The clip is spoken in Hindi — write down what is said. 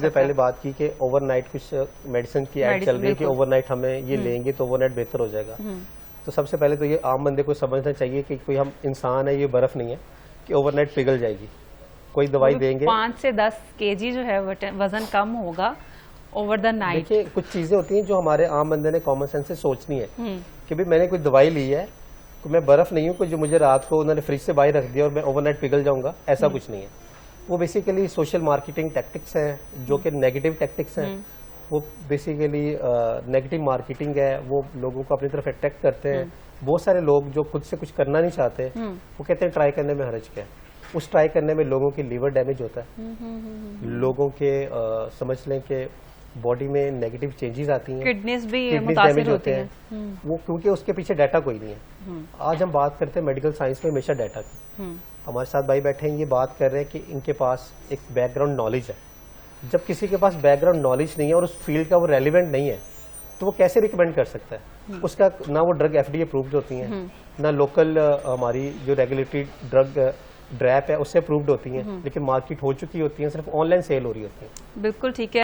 से पहले बात की कि ओवरनाइट कुछ मेडिसिन की ऐड चल रही है कि ओवरनाइट हमें ये लेंगे तो ओवरनाइट बेहतर हो जाएगा। तो सबसे पहले तो ये आम बंदे को समझना चाहिए कि कोई हम इंसान है, ये बर्फ नहीं है कि ओवरनाइट पिघल जाएगी। कोई दवाई देंगे 5 से 10 केजी जो है वजन कम होगा ओवर द नाइट। देखिए कुछ चीजें होती हैं जो हमारे आम बंदे ने कॉमन सेंस से सोचनी है कि भाई मैंने कोई दवाई ली है, मैं बर्फ नहीं हूँ जो मुझे रात को उन्होंने फ्रिज से बाहर रख दिया और मैं ओवरनाइट पिघल जाऊंगा, ऐसा कुछ नहीं है। वो बेसिकली सोशल मार्केटिंग टैक्टिक्स हैं जो कि नेगेटिव टैक्टिक्स हैं। वो बेसिकली नेगेटिव मार्केटिंग है, वो लोगों को अपनी तरफ अट्रैक्ट करते हैं। बहुत सारे लोग जो खुद से कुछ करना नहीं चाहते वो कहते हैं ट्राई करने में हर्ज क्या है। उस ट्राई करने में लोगों की लीवर डैमेज होता है, लोगों के समझ लें कि बॉडी में नेगेटिव चेंजेस आती हैं, किडनीज भी मुतासिर होती हैं। वो क्योंकि उसके पीछे डाटा कोई नहीं है। आज हम बात करते हैं मेडिकल साइंस में हमेशा डाटा की। हमारे साथ भाई बैठे हैं, ये बात कर रहे हैं कि इनके पास एक बैकग्राउंड नॉलेज है। जब किसी के पास बैकग्राउंड नॉलेज नहीं है और उस फील्ड का वो रेलिवेंट नहीं है तो वो कैसे रिकमेंड कर सकता है? उसका ना वो ड्रग FDA अप्रूव्ड होती हैं, ना लोकल हमारी जो रेगुलेटरी ड्रग ड्रैप है उससे अप्रूव्ड होती हैं, लेकिन मार्केट हो चुकी होती है, सिर्फ ऑनलाइन सेल हो रही होती है। बिल्कुल ठीक है।